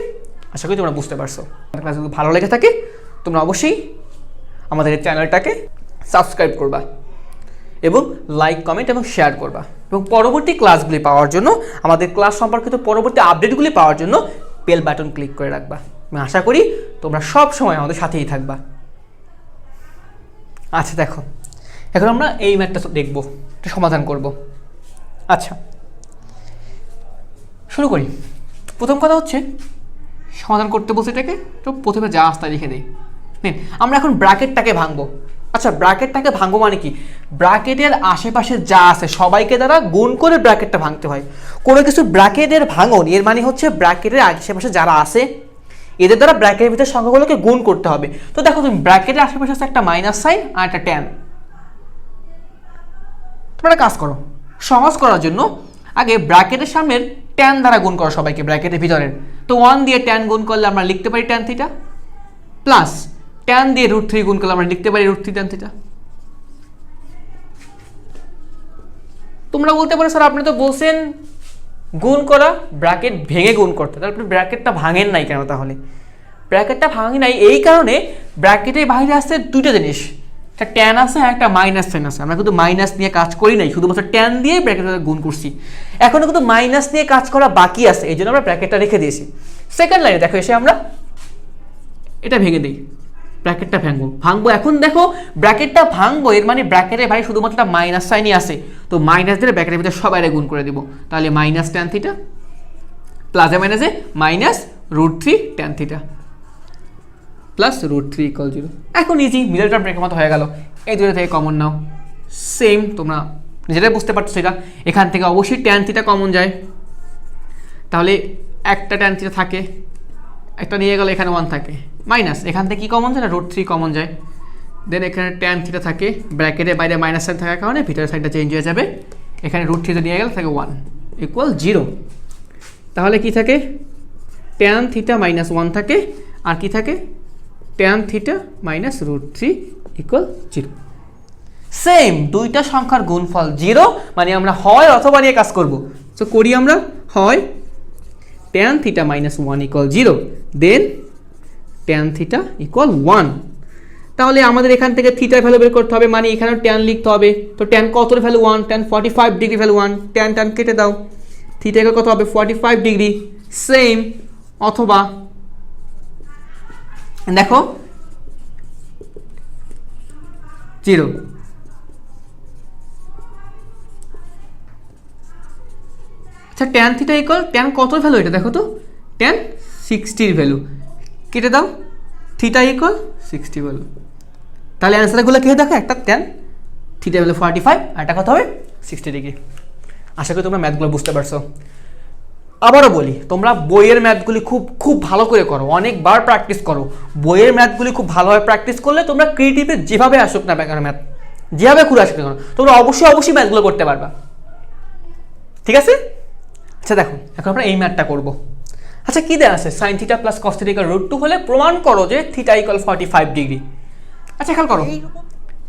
আশা করি তোমরা বুঝতে পারছো। ক্লাস যদি ভালো লেগে থাকে তোমরা অবশ্যই আমাদের এই চ্যানেলটাকে সাবস্ক্রাইব করবা এবং লাইক কমেন্ট এবং শেয়ার করবা, এবং পরবর্তী ক্লাসগুলি পাওয়ার জন্য, আমাদের ক্লাস সম্পর্কিত পরবর্তী আপডেটগুলি পাওয়ার জন্য বেল বাটন ক্লিক করে রাখবা। আমি আশা করি তোমরা সব সময় আমাদের সাথেই থাকবা। আচ্ছা দেখো, এখন আমরা এই ম্যাথটা দেখবো, এটা সমাধান করব। আচ্ছা শুরু করি। প্রথম কথা হচ্ছে সমাধান করতে বলছে এটাকে, তো প্রথমে যা আসতে লিখে দেই। আমরা এখন ব্র্যাকেটটাকে ভাঙবো। আচ্ছা ব্র্যাকেটটাকে ভাঙবো মানে কি, ব্র্যাকেটের আশেপাশে যা আছে সবাইকে দ্বারা গুণ করে ব্র্যাকেটটা ভাঙতে হয়। কোনো কিছু ব্র্যাকেটের ভাঙন এর মানে হচ্ছে ব্র্যাকেটের আশেপাশে যারা আছে এদের দ্বারা ব্র্যাকেটের ভিতরে সংখ্যাগুলোকে গুণ করতে হবে। তো দেখো তুমি ব্র্যাকেটের আশেপাশে আছে একটা মাইনাস সাইন আর একটা ট্যান, তোমরা কাজ করো, সহজ করার জন্য আগে ব্র্যাকেটের সামনের ট্যান দ্বারা গুণ করো সবাইকে ব্র্যাকেটের ভিতরের। তো 1 দিয়ে ট্যান গুণ করলে আমরা লিখতে পারি ট্যান থিটা, প্লাস ট্যান দিয়ে √3 গুণ করলে আমরা লিখতে পারি √3 ট্যান থিটা। তোমরা বলতে পারো স্যার আপনি তো বলছেন গুণ করা, ব্র্যাকেট ভেঙে গুণ করতে, তাহলে আপনি ব্র্যাকেটটা ভাঙেন নাই কেন? তাহলে ব্র্যাকেটটা ভাঙি নাই এই কারণে, ব্র্যাকেটের বাইরে আসছে দুটো জিনিস, একটা ট্যান আছে আর একটা মাইনাস সাইন আছে। আমরা কিন্তু মাইনাস নিয়ে কাজ করি নাই, শুধুমাত্র ট্যান দিয়ে ব্র্যাকেটটা গুণ করছি। এখনো কিন্তু মাইনাস নিয়ে কাজ করা বাকি আছে, এই জন্য আমরা ব্র্যাকেটটা রেখে দিয়েছি। সেকেন্ড লাইনে দেখো এসে আমরা এটা ভেঙে দিই, ব্র্যাকেটটা ভাঙবো। এখন দেখো ব্র্যাকেটটা ভাঙবো এর মানে ব্র্যাকেটের ভাই শুধুমাত্র একটা মাইনাস সাইনই আছে, তো মাইনাস দিয়ে ব্র্যাকেটের ভিতরে সবাই গুণ করে দিব। তাহলে মাইনাস ট্যান থিটা প্লাসে মাইনাসে minus √3 tan theta plus √3 equal 0। এখন ইজি, মিডল টার্ম ব্রেকের মতো হয়ে গেল। এই দুটো থেকে কমন নাও, সেম তোমরা নিজেরাই বুঝতে পারছো সেটা। এখান থেকে অবশ্যই ট্যান থিটা কমন যায়, তাহলে একটা ট্যান থিটা থাকে, একটা নিয়ে গেলে এখানে 1 থাকে, মাইনাস এখান থেকে কি কমন যায় না √3 কমন যায়, দেন এখানে ট্যান থিটা থাকে, ব্র্যাকেটের বাইরে মাইনাস সাইন থাকার কারণে ভিতরের সাইডটা চেঞ্জ হয়ে যাবে, এখানে √3 নিয়ে গেলে থাকে 1 ইকুয়াল 0। তাহলে কি থাকে ট্যান থিটা মাইনাস 1 থাকে, আর কি থাকে tan theta minus √3 equal 0। Same দুইটা সংখ্যার গুণফল 0, মানে আমরা হয় অথবা নিয়ে কাজ করব। তো করি আমরা, হয় ট্যান থিটা মাইনাস 1 ইকুয়াল 0, দেন ট্যান থিটা ইকুয়াল 1। তাহলে আমাদের এখান থেকে থিটার ভ্যালু বের করতে হবে, মানে এখানে ট্যান লিখতে হবে। তো ট্যান কতর value 1, tan 45 degree value 1, tan কেটে দাও, থিটা কত হবে 45 ডিগ্রি। সেম অথবা দেখো 0, আচ্ছা ট্যান থিটা ইকুয়াল ট্যান কত ভ্যালু, এটা দেখো তো ট্যান 60 ভ্যালু, কেটে দাও থিটা ইকুয়াল 60 ভ্যালু। তাহলে অ্যান্সারগুলো কে দেখো, একটা ট্যান থিটা ভ্যালু 45 আর একটা কত হবে 60 ডিগ্রি। আশা করি তোমরা ম্যাথগুলো বুঝতে পারছো। আবারও বলি, তোমরা বইয়ের ম্যাথগুলি খুব ভালো করে করো, অনেকবার প্র্যাকটিস করো। বইয়ের ম্যাথগুলি খুব ভালোভাবে প্র্যাকটিস করলে তোমরা ক্রিয়েটিভে যেভাবে আসুক না কেন ম্যাথ, যেভাবে ঘুরে আসুক না কেন, তোমরা অবশ্যই ম্যাথগুলো করতে পারবা। ঠিক আছে? আচ্ছা দেখো এখন আমরা এই ম্যাথটা করবো। আচ্ছা কি দেওয়া আছে, sine theta plus cos theta equal √2 হলে প্রমাণ করো যে থিটা ইকুয়াল 45 ডিগ্রি। আচ্ছা খেয়াল করো,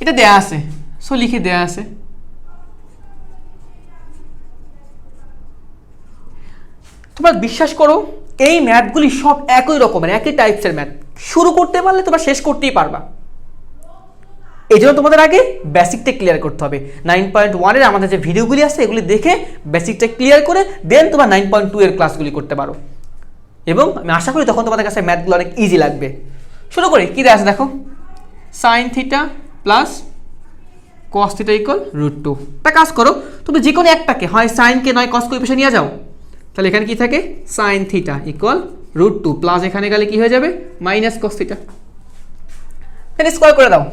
এটা দেয়া আছে, সো লিখে দেয়া আছে। তোমরা বিশ্বাস করো এই ম্যাথগুলি সব একই রকমের, একই টাইপসের ম্যাথ। শুরু করতে পারলে তোমরা শেষ করতেই পারবা। এই জন্য তোমাদের আগে বেসিকটা ক্লিয়ার করতে হবে। 9.1 আমাদের যে ভিডিওগুলি আছে এগুলি দেখে বেসিকটা ক্লিয়ার করে দেন তোমরা 9.2 ক্লাসগুলি করতে পারো, এবং আমি আশা করি তখন তোমাদের কাছে ম্যাথগুলো অনেক ইজি লাগবে। শুরু করি, কী দেওয়া আছে দেখো, sine theta plus cos theta equal √2। একটা কাজ করো, তুমি যে কোনো একটাকে হয় সাইনকে নয় কসকে ওই পাশে নিয়ে যাও, তাহলে এখানে কি থাকে সাইন থিটা ইকুয়াল √2 প্লাস এখানে গেলে কি হয়ে যাবে মাইনাস কস থিটা, স্কোয়ার করে দাও।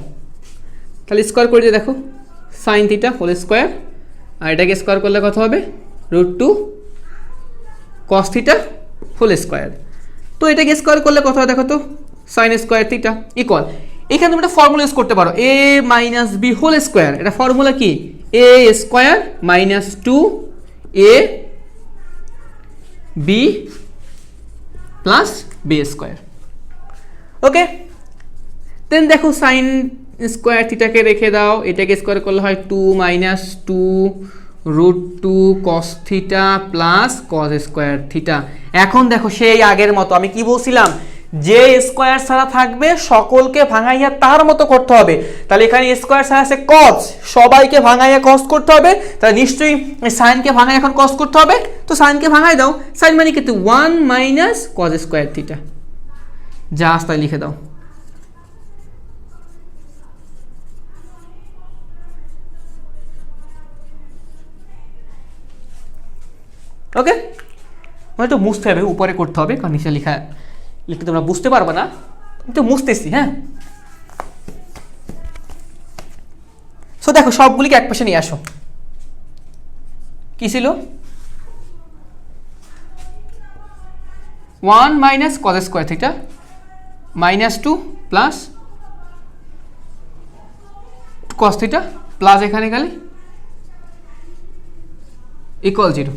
তাহলে স্কোয়ার করে দিয়ে দেখো সাইন থিটা হোল স্কোয়ার, আর এটাকে স্কোয়ার করলে কত হবে √2 কস থিটা হোল স্কোয়ার। তো এটাকে স্কোয়ার করলে কত হয় দেখো তো সাইন স্কোয়ার থিটা ইকুয়াল, এখানে তুমি একটা ফর্মুলা ইউজ করতে পারো a minus B whole square. এটা ফর্মুলা কি a square minus 2a b plus B square. Okay, then দেখো সাইন স্কোয়ার থিটাকে রেখে দাও, এটাকে স্কোয়ার করলে হয় 2 minus 2 √2 cos theta plus cos square theta. এখন দেখো সেই আগের মতো আমি কি বলছিলাম, যে স্কোয়ার ছাড়া থাকবে সকলকে ভাঙাইয়া তার মতো করতে হবে। তাহলে এখানে স্কোয়ার ছাড়া আছে কস, সবাইকে ভাঙাইয়া কস করতে হবে, তাহলে নিশ্চয়ই সাইনকে ভাঙাই এখন কস করতে হবে। তো সাইনকে ভাঙাই দাও, সাইন মানে কিন্তু 1 মাইনাস কস স্কোয়ার থিটা, যা তাই লিখে দাও। ওকে, মানে তো মুছতে হবে, উপরে করতে হবে, কারণ নিচে লিখতে তোমরা বুঝতে পারবে না, আমি তো মুছতেছি। হ্যাঁ, সো দেখো সবগুলিকে এক পাশে নিয়ে আসো। কি ছিল 1 minus cos square theta minus 2 plus cos theta plus এখানে গেলে ইকুয়াল 0।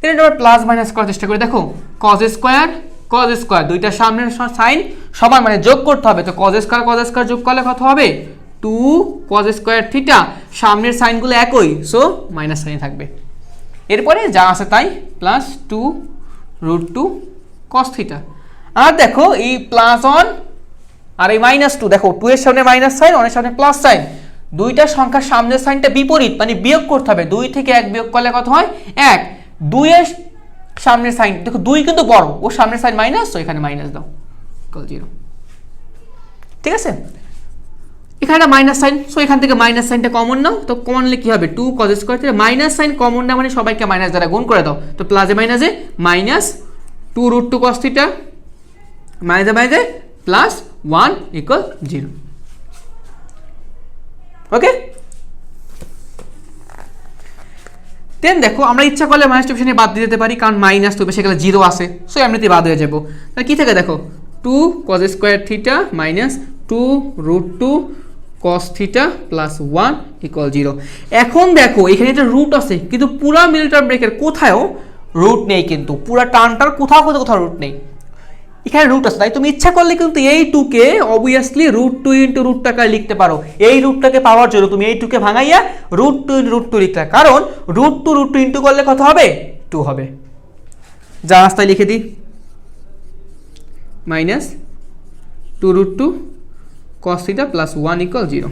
তাহলে এটা প্লাস মাইনাস করার চেষ্টা করি। দেখো কস স্কোয়ার দুইটা সামনের সাইন সমান, মানে যোগ করতে হবে। তো কস স্কোয়ার যোগ করলে কত হবে 2 কস স্কোয়ার থিটা, সামনের সাইনগুলো একই, সো মাইনাস সাইন থাকবে। এরপরে যা আছে তাই প্লাস 2 √2 কস থিটা। আর দেখো এই প্লাস 1 আর এই মাইনাস 2, দেখো 2 এর সামনে মাইনাস সাইন, 1 এর সামনে প্লাস সাইন, দুইটা সংখ্যার সামনের সাইনটা বিপরীত, মানে বিয়োগ করতে হবে। 2 থেকে 1 বিয়োগ করলে কত হয় 1। 2 এর সামনের সাইন, দেখো 2 কিন্তু বড়, ও সামনের সাইন মাইনাস, তো এখানে মাইনাস দাও ইকুয়াল 0। ঠিক আছে, এখানে মাইনাস সাইন, সো এখান থেকে মাইনাস সাইনটা কমন নাও। তো কমন নিলে কি হবে 2 কস square theta, minus sine common না মানে সবাইকে মাইনাস দ্বারা গুণ করে দাও। তো প্লাসে মাইনাসে মাইনাস 2 √2 কস থিটা মাইনাসে প্লাস 1 ইকুয়াল 0। ওকে, দেন দেখো আমরা ইচ্ছা করলে মাইনাস টু পেছনে বাদ দিয়ে দিতে পারি, কারণ মাইনাস তো সেখানে 0 আছে, সো এমনিতেই বাদ হয়ে যাবো। তাহলে কি থাকে দেখো 2 কস square theta minus 2 √2 cos theta plus 1 equal 0। এখন দেখো এখানে একটা রুট আছে, কিন্তু পুরা মিডল টার্ম ব্রেকের কোথাও রুট নেই, কিন্তু পুরা টার্মটার কোথাও রুট নেই, এখানে রুট আছে। তাই তুমি ইচ্ছা করলে কিন্তু এই 2 কে অবভিয়াসলি √2 ইন্টু রুট টাকা লিখতে পারো। এই রুটটাকে পাওয়ার জন্য তুমি এই 2 কে ভাঙাইয়া √2 √2 লিখতে, কারণ √2 ইন্টু করলে কত হবে 2 হবে। যা রাস্তায় লিখে দিই minus 2 √2 cos theta plus 1 equal 0।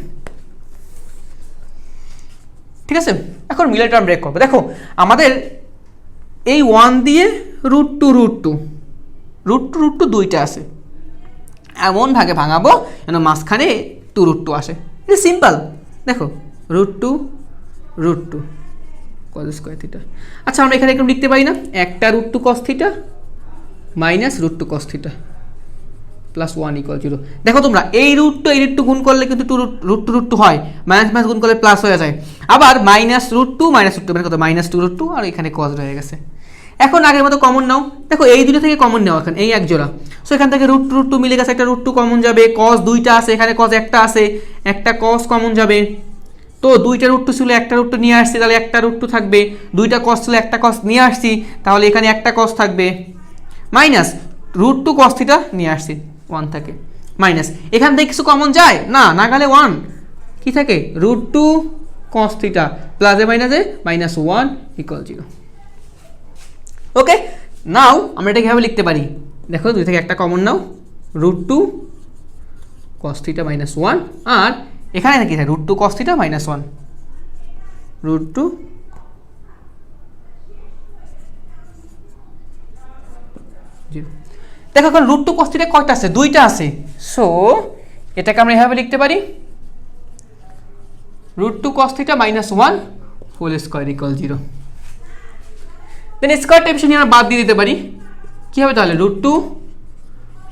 ঠিক আছে, এখন মিডল টার্ম ব্রেক করবো। দেখো আমাদের এই 1 দিয়ে √2 দুইটা আছে, এমন ভাগে ভাঙাবো যেন মাঝখানে 2 √2 আসে। এটা সিম্পল, দেখো √2 cos স্কয়ার থিটা। আচ্ছা আমরা এখানে একটু লিখতে পারি না, একটা √2 cos theta minus √2 cos theta plus 1 equal 0। দেখো তোমরা এই √2 গুণ করলে কিন্তু √2 হয়, মাইনাস গুণ করলে প্লাস হয়ে যায়। আবার মাইনাস √2 মানে কত মাইনাস 2 √2, আর এখানে cos রয়ে গেছে। এখন আগের মতো কমন নাও, দেখো এই দুটো থেকে কমন নাও, এখন এই এক জোড়া, সো এখান থেকে √2 মিলে গেছে, একটা √2 কমন যাবে, cos দুইটা আছে, এখানে cos একটা আছে, একটা cos কমন যাবে। তো দুইটা √2 ছিল, একটা √2 নিয়ে আসছি, তাহলে একটা √2 থাকবে, দুইটা cos ছিল, একটা cos নিয়ে আসছি, তাহলে এখানে একটা cos থাকবে, মাইনাস √2 cos থিটা নিয়ে আসছি 1 থাকে, মাইনাস এখান থেকে কিছু কমন যায় না গেলে 1 কি থাকে √2 cos থিটা প্লাসে মাইনাসে মাইনাস 1 ইকুয়াল 0। ওকে, নাও আমরা এটা কিভাবে লিখতে পারি, দেখো 2 থেকে একটা কমন নাও, √2 cos থিটা মাইনাস 1, আর এখানে কি থাকে √2 cos থিটা মাইনাস 1 √2 0। দেখো এখন √2 cos থিটা কয়টা আছে, দুইটা আছে, সো এটাকে আমরা এভাবে লিখতে পারি √2 cos theta minus 1 whole square equal 0। Then square table আমরা বাদ দিয়ে দিতে পারি, কি হবে তাহলে √2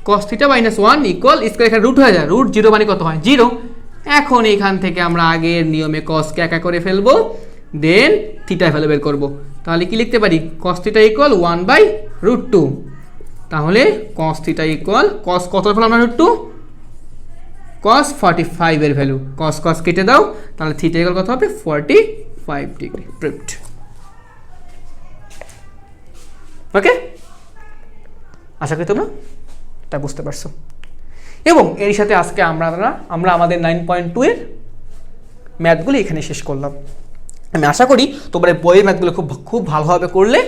cos theta minus 1 equal square, এখানে রুট হয়ে যায়, √0 মানে কত হয় 0, এখন এখান থেকে আমরা আগের নিয়মে কসকে একা করে ফেলবো, দেন থিটা ভ্যালু বের করবো। তাহলে কি লিখতে পারি, কস থিটা ইকুয়াল 1/√2। তাহলে কস থিটা ইকুয়াল কস কত ফেলাম আমরা √2, কস 45 এর ভ্যালু, কস কস কেটে দাও, তাহলে থিটা ইকুয়াল কত হবে 45 ডিগ্রি। প্রিভড। ওকে, আশা করি তোমরা এটা বুঝতে পারছো। এবং এর সাথে আজকে আমরা আমাদের 9.2 এর ম্যাথগুলি এখানে শেষ করলাম। আমি আশা করি তোমরা এই বইয়ের ম্যাথগুলো খুব ভালোভাবে করলে।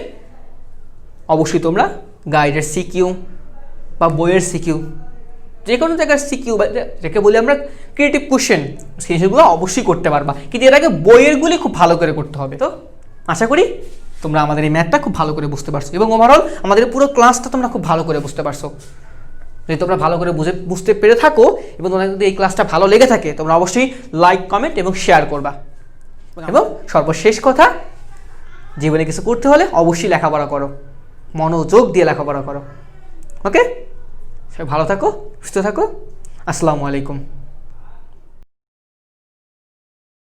অবশ্যই তোমরা গাইডের সিকিউ বা বইয়ের সিকিউ, যে কোনো জায়গার সিকিউ বা যাকে বলি আমরা ক্রিয়েটিভ কোশ্চেন, সেগুলো অবশ্যই করতে পারবা, কিন্তু এর আগে বইয়েরগুলি খুব ভালো করে করতে হবে। তো আশা করি তোমরা আমাদের এই ম্যাথটা খুব ভালো করে বুঝতে পারছো এবং ওভারঅল আমাদের পুরো ক্লাসটা তোমরা খুব ভালো করে বুঝতে পারছো। যদি তোমরা ভালো করে বুঝতে পেরে থাকো এবং তোমাদের যদি এই ক্লাসটা ভালো লেগে থাকে, তোমরা অবশ্যই লাইক, কমেন্ট এবং শেয়ার করবা। এবং সর্বশেষ কথা, জীবনে কিছু করতে হলে অবশ্যই লেখাপড়া করো, মনোযোগ দিয়ে লেখাপড়া করো। ওকে, সবাই ভালো থাকো, সুস্থ থাকো। আসসালামু আলাইকুম।